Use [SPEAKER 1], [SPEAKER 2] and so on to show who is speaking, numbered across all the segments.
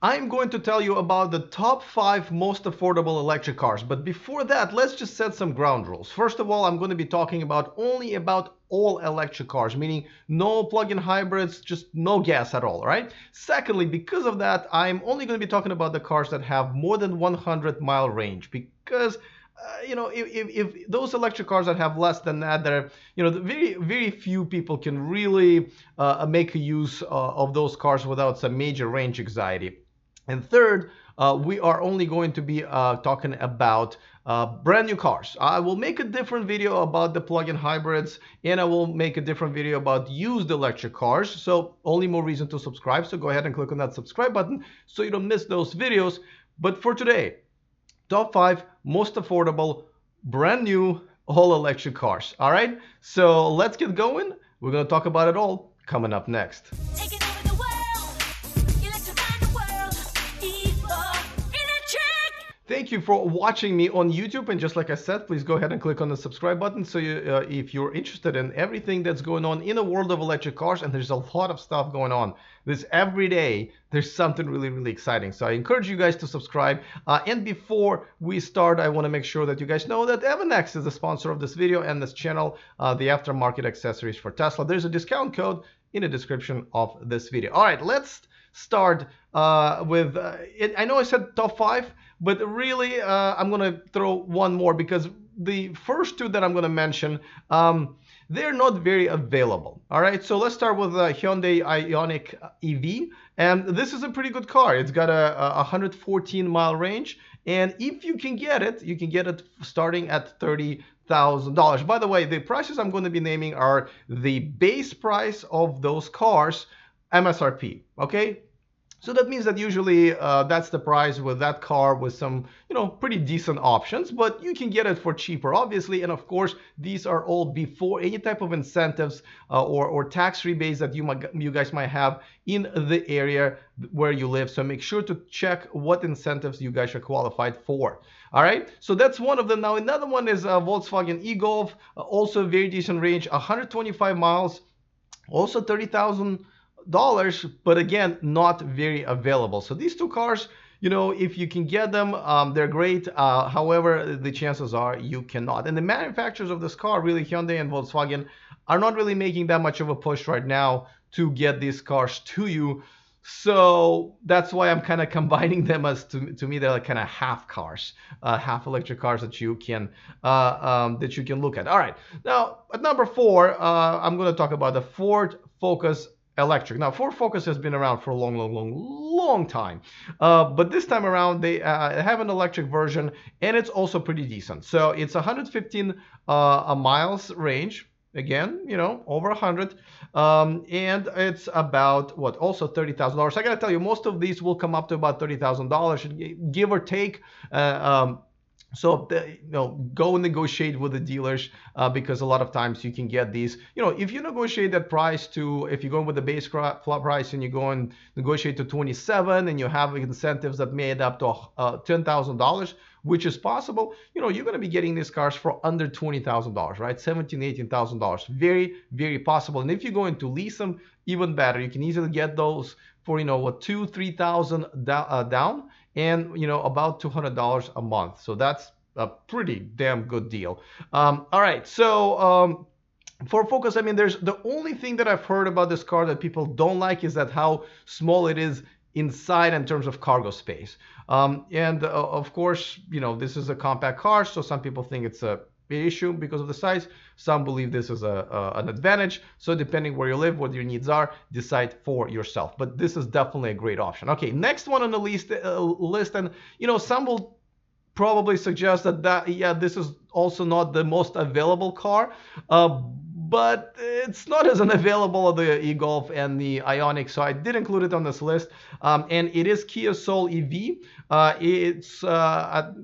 [SPEAKER 1] I'm going to tell you about the top 5 most affordable electric cars. But before that, let's just set some ground rules. First of all, I'm going to be talking only about all electric cars, meaning no plug-in hybrids, just no gas at all, right? Secondly, because of that, I'm only going to be talking about the cars that have more than 100-mile range, because if those electric cars that have less than that, they're, the very few people can really make use of those cars without some major range anxiety. And third, we are only going to be talking about brand new cars. I will make a different video about the plug-in hybrids, and I will make a different video about used electric cars. So only more reason to subscribe. So go ahead and click on that subscribe button so you don't miss those videos. But for today, top 5 most affordable brand new all electric cars. All right, so let's get going. We're going to talk about it all coming up next. Thank you for watching me on YouTube, and just like I said, please go ahead and click on the subscribe button so if you're interested in everything that's going on in the world of electric cars, and there's a lot of stuff going on. Every day there's something really exciting, so I encourage you guys to subscribe. And before we start, I want to make sure that you guys know that Evernex is the sponsor of this video and this channel, the aftermarket accessories for Tesla. There's a discount code in the description of this video. All right, let's start with I know I said top 5, but really I'm gonna throw one more, because the first two that I'm gonna mention, they're not very available. All right, so let's start with Hyundai Ioniq EV, and this is a pretty good car. It's got a 114-mile range, and if you can get it, you can get it starting at $30,000. By the way, the prices I'm going to be naming are the base price of those cars, MSRP. Okay, so that means that usually that's the price with that car with some pretty decent options, but you can get it for cheaper, obviously. And of course, these are all before any type of incentives or tax rebates that you guys might have in the area where you live. So make sure to check what incentives you guys are qualified for. All right, so that's one of them. Now another one is Volkswagen eGolf, also a very decent range, 125 miles, also $30,000, but again, not very available. So these two cars, if you can get them, they're great. However, the chances are you cannot. And the manufacturers of this car, really Hyundai and Volkswagen, are not really making that much of a push right now to get these cars to you. So that's why I'm kind of combining them as to me they're like kind of half cars, half electric cars that you can look at. All right, now at number 4, I'm going to talk about the Ford Focus Electric. Now Ford Focus has been around for a long time, but this time around they have an electric version, and it's also pretty decent. So it's 115 miles range. Again, over 100, and it's about what, also $30,000. I gotta tell you, most of these will come up to about $30,000, give or take. So go negotiate with the dealers, because a lot of times you can get these. If you negotiate that price if you're going with the base price and you go and negotiate to 27, and you have incentives that may add up to $10,000, which is possible, you're going to be getting these cars for under $20,000, right? $17,000, $18,000, very possible. And if you're going to lease them, even better. You can easily get those for $2,000-$3,000 down, and about $200 a month. So that's a pretty damn good deal. All right, so for Focus, I mean, there's the only thing that I've heard about this car that people don't like is that how small it is inside in terms of cargo space. And of course, this is a compact car, so some people think it's a issue because of the size. Some believe this is an advantage. So depending where you live, what your needs are, decide for yourself. But this is definitely a great option. Okay, next one on the list, and some will probably suggest that this is also not the most available car, but it's not as unavailable as the eGolf and the Ioniq, so I did include it on this list. And it is Kia Soul EV. It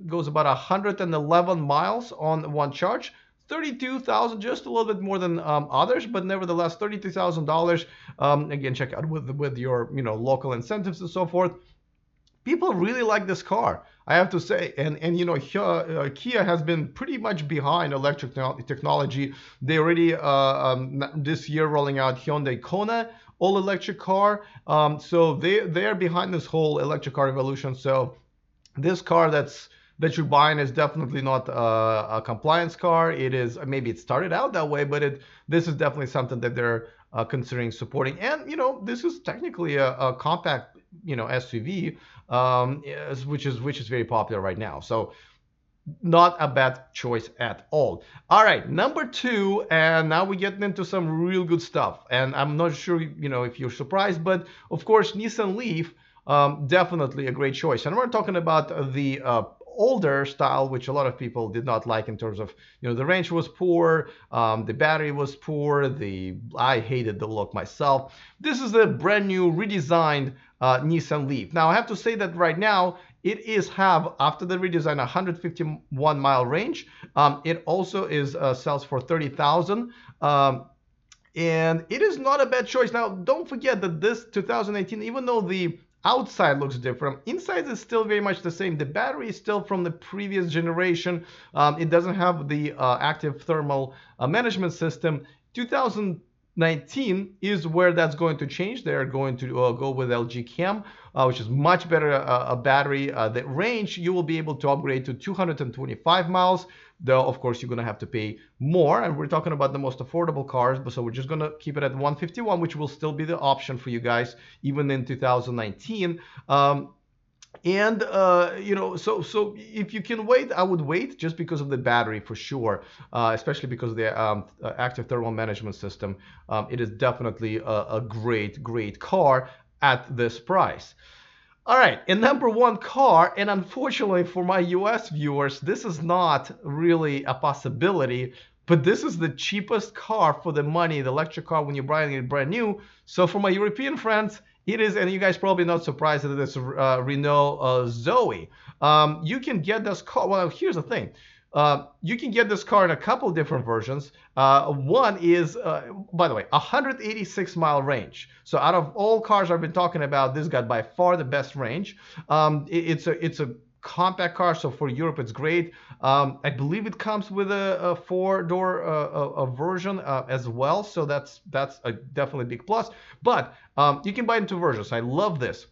[SPEAKER 1] goes about 111 miles on one charge. 32,000, just a little bit more than others, but nevertheless $32,000. Again, check out with your local incentives and so forth. People really like this car, I have to say, and Kia has been pretty much behind electric technology. They already this year rolling out Hyundai Kona all electric car. So they're behind this whole electric car revolution. So this car that you're buying is definitely not a compliance car. It is, maybe it started out that way, but this is definitely something that they're considering supporting. And this is technically a compact SUV, which is very popular right now. So not a bad choice at all. All right, number two, and now we're getting into some real good stuff. And I'm not sure, if you're surprised, but of course, Nissan Leaf, definitely a great choice. And we're talking about the older style, which a lot of people did not like in terms of, the range was poor, the battery was poor, I hated the look myself. This is a brand new redesigned Nissan Leaf. Now I have to say that right now it have, after the redesign, 151-mile range. It also sells for 30,000. And it is not a bad choice. Now, don't forget that this 2018, even though the outside looks different, inside is still very much the same. The battery is still from the previous generation. It doesn't have the active thermal management system. 2019 is where that's going to change. They're going to go with LG Chem, which is much better a battery. The range, you will be able to upgrade to 225 miles. Though, of course, you're going to have to pay more. And we're talking about the most affordable cars. So we're just going to keep it at 151, which will still be the option for you guys, even in 2019. So if you can wait, I would wait, just because of the battery for sure, especially because of the active thermal management system. It is definitely a great car at this price. All right, and number one car, and unfortunately for my US viewers, this is not really a possibility, but this is the cheapest car for the money, the electric car, when you're buying it brand new. So for my European friends, it is, and you guys probably not surprised that it's Renault Zoe. You can get this car. Well, here's the thing. You can get this car in a couple different versions. One is, by the way, 186-mile range. So out of all cars I've been talking about, this got by far the best range. It's a compact car, so for Europe it's great. I believe it comes with a four-door version as well, so that's a definitely big plus. But you can buy it in two versions. I love this.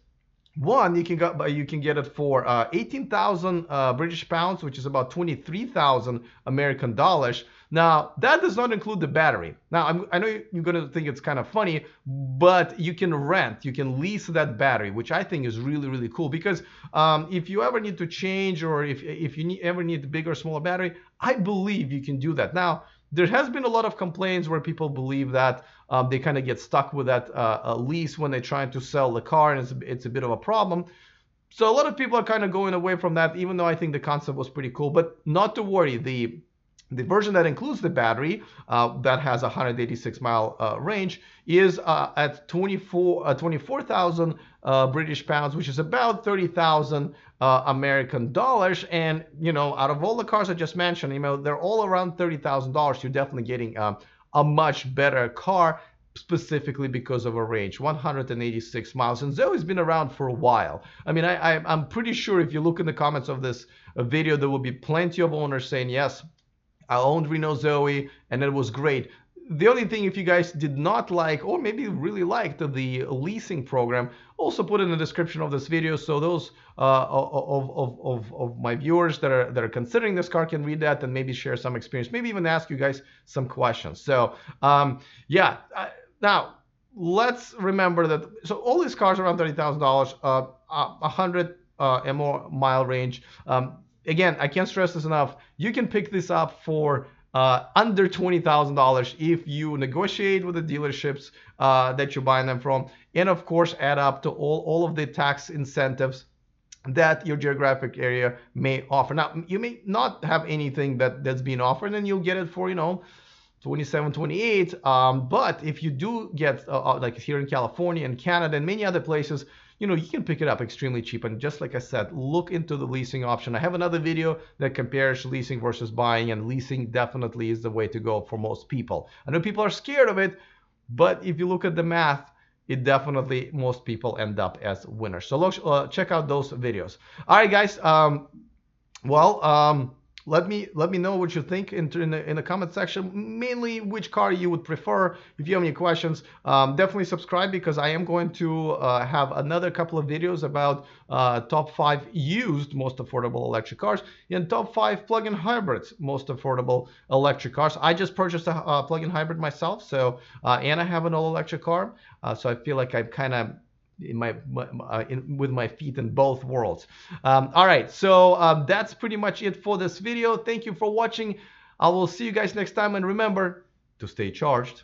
[SPEAKER 1] One, you can get it for 18,000 British pounds, which is about 23,000 American dollars. Now, that does not include the battery. Now, I know you're going to think it's kind of funny, but you can lease that battery, which I think is really cool, because if you ever need to change, or if you ever need a bigger or smaller battery, I believe you can do that. Now, there has been a lot of complaints where people believe that they kind of get stuck with that lease when they're trying to sell the car, and it's a bit of a problem. So a lot of people are kind of going away from that, even though I think the concept was pretty cool. But not to worry, the version that includes the battery, that has a 186-mile range, is at 24,000 British pounds, which is about 30,000 American dollars. And out of all the cars I just mentioned, they're all around $30,000. You're definitely getting a much better car, specifically because of a range, 186 miles. And Zoe's been around for a while. I mean, I'm pretty sure if you look in the comments of this video, there will be plenty of owners saying, yes, I owned Renault Zoe and it was great. The only thing, if you guys did not like, or maybe really liked the leasing program, also put in the description of this video, so those of my viewers that are considering this car can read that and maybe share some experience, maybe even ask you guys some questions. So yeah, now let's remember that, so all these cars are around $30,000, 100 and more mile range. Again, I can't stress this enough. You can pick this up for under $20,000 if you negotiate with the dealerships that you're buying them from, and of course add up to all of the tax incentives that your geographic area may offer. Now, you may not have anything that's being offered, and you'll get it for 27, 28. But if you do get like here in California and Canada and many other places, you can pick it up extremely cheap. And just like I said, look into the leasing option. I have another video that compares leasing versus buying, and leasing definitely is the way to go for most people. I know people are scared of it, but if you look at the math, it definitely, most people end up as winners. So check out those videos. All right, guys. let me know what you think in the comment section, mainly which car you would prefer. If you have any questions, definitely subscribe, because I am going to have another couple of videos about top 5 used most affordable electric cars and top 5 plug-in hybrids most affordable electric cars. I just purchased a plug-in hybrid myself, so and I have an all-electric car, so I feel like I've kind of with my feet in both worlds. All right, so that's pretty much it for this video. Thank you for watching. I will see you guys next time, and remember to stay charged.